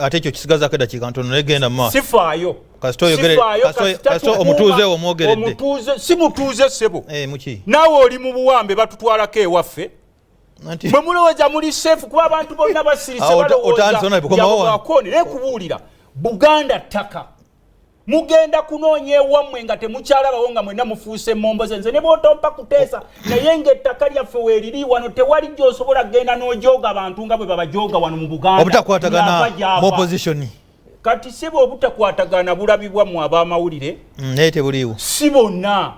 ate ekyo kisigaza keda kikantono negenda ma sifaayo kasito omutuuze omwogeredde omutuuze si mutuuze sebo muki naawe oli mu buwambe batutwalako ewaffe mwe mulowooza muli seefu kuba abantu bonna basirise balowoozaakoni naye kubuulira Buganda ttaka mugenda kunoonya ewammwe nga temukyalabawo nga mwenna mufuuse emmomboze nze ne bw'otompa kuteesa naye ng'ettaka lyaffe weeriri wano tewali gy'osobola kgenda n'ojooga abantu nga bwe babajooga wano mu Buganda obutakwatagana mu opposition kati si bwe obutakwatagana bulabibwa mu ab'amawulire naye tebuliiwo si bonna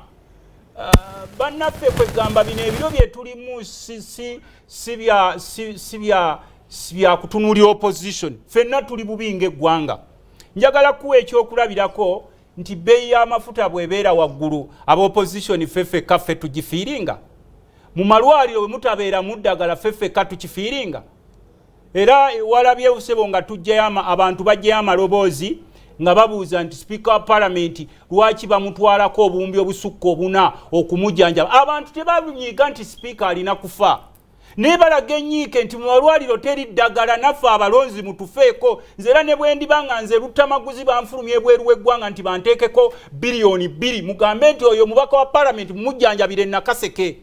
bannaffe kwegamba bino ebiro bye tulimu si bya kutunuulira opposition ffenna tuli bubi ng'eggwanga njagala kuwa ekyokulabirako nti bbeeyi y'amafuta bw'ebeera waggulu aba opposition ffeffe kaffe tugifiiringa mu malwaliro bwe mutabeeramu ddagala ffeffe ka tukifiiringa era walabye busebo nga tujjayo abantu bajjayo amaloboozi nga babuuza nti Speaker wa Parliament lwaki bamutwalako obuwumbi obusukka obuna okumujjanjaba abantu tebabunyiiga nti Speaker alina kufa naye balaga ennyiike nti mu malwaliro teri ddagala naffe abalonzi mutufeeko nze era ne bwe ndiba nga nze Luttamaguzi banfulumya ebweru w'eggwanga nti banteekeko biliyoni 2 mugambe nti oyo mubaka wa Parliament mumujjanjabire Nakaseke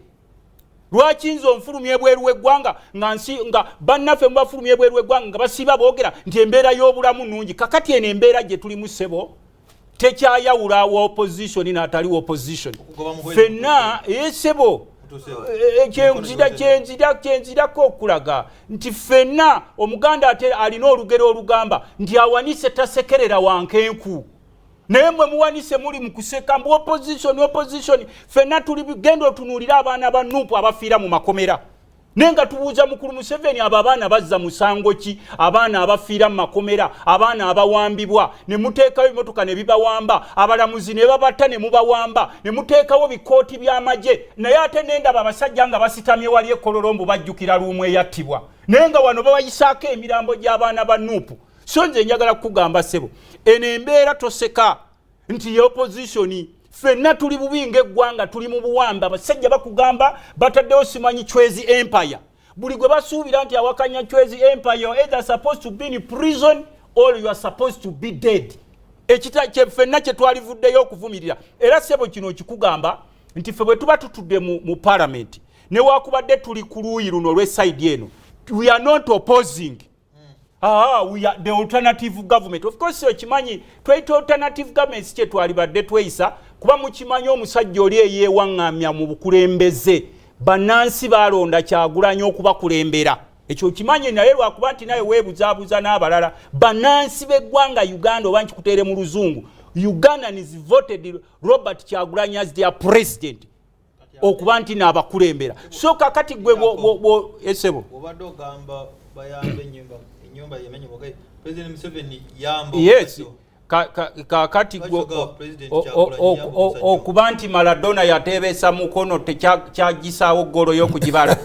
lwaki nze onfulumya ebweru w'eggwanga nga bannaffe mubafulumya ebweru w'eggwanga nga basiba boogera nti embeera y'obulamu nnungi kakati eno embeera gye tulimu ssebo tekyayawula wa opposition n'atali wa opposition ffenna ssebo kyenzirako okulaga nti ffenna omuganda ate alina olugero olugamba nti awanise tasekerera wankenku naye mwe muwanise muli mu kuseka mbu opposition ffenna tuli genda otunuulira abaana ba Nuupu abafiira mu makomera naye nga tubuuza mukulu Museveni abo abaana bazza musango ki abaana abafiira mu makomera abaana abawambibwa ne muteekayo ebimotoka ne bibawamba abalamuzi ne babatta ne mubawamba ne muteekawo bikooti by'amagye naye ate nendaba abasajja nga basitamye wali ekololombo bajjukira luumu eyattibwa naye nga wano babayisaako emirambo gy'abaana ba Nuupu so nze njagala kukugamba ssebo eno embeera toseka nti ye opposition ffenna tuli bubi ng'eggwanga tuli mu buwambe abasajja bakugamba bataddewo simanyi Chwezi Empire buli gwe basuubira nti awakanya Chwezi Empire you're either supposed to be in prison or you are supposed to be dead ffenna kye twalivuddeyo okuvumirira era ssebo kino kikugamba nti ffe bwe tuba tutudde mu Parliament ne waakubadde tuli ku luuyi luno olw'eside eno we are not opposing we are the alternative government. Of course, okimanyi twayita alternative government kye twalibadde tweyisa kuba mukimanyi omusajja oli eyeewaŋŋamya mu bukulembeze bannansi balonda Kyagulanyi okubakulembera ekyo kimanyi naye lwakuba nti naye weebuzaabuza n'abalala bannansi b'eggwanga Uganda oba nkikuteere mu luzungu Ugandans voted Robert Kyagulanyi as their president okuba nti n'abakulembera so kakati gwe esebo obadde ogamba bayambe nyumba yemenye boke President Museveni yamba yes kakati okuba nti Maradona yateebesa mukono tekyagisaawo golo y'okugibala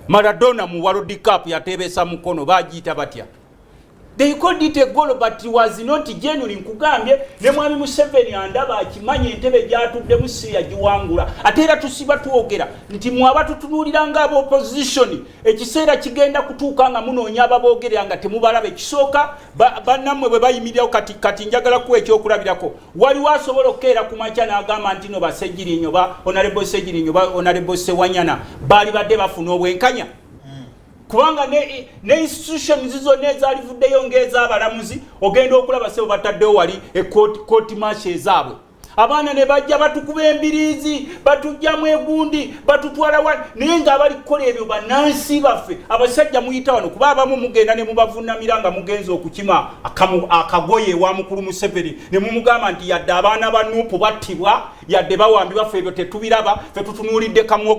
Maradona mu World Cup yateebesa mukono bagiyita batya they called it a goal but it was not genuine nkugambye ne mwami Museveni andaba akimanyi entebe gyatuddemu si yagiwangula ate era tusiba tuwogera nti mwaba tutunuulira nga aba opposition ekiseera kigenda kutuuka nga munoonya ababoogera nga temubalabe kisooka bannammwe bwe bayimirirawo kati njagala kuwa ekyokulabirako waliwo asobola okukeera ku makya n'agamba nti no Bassegirinyo ba Honorable Segirinyo ba Honorable Sewanyana baali badde bafuna obwenkanya kubanga ne institutions zonna ezalivuddeyo ng'ez'abalamuzi ogenda okulaba sebo bataddewo wali ekooti march ezaabwe abaana ne bajja batukuba embiriizi batujjamu egundi batutwala naye ng'abali kukola ebyo bannansi baffe abasajja muyita wano kuba abamu mugenda ne mubavunnamira nga mugenza okukima akagoye ewa mukulu Museveni ne mumugamba nti yadde abaana ba Nuupu battibwa yadde bawambibwa ffe ebyo tetubiraba ffe tutunuulidde kamuwogo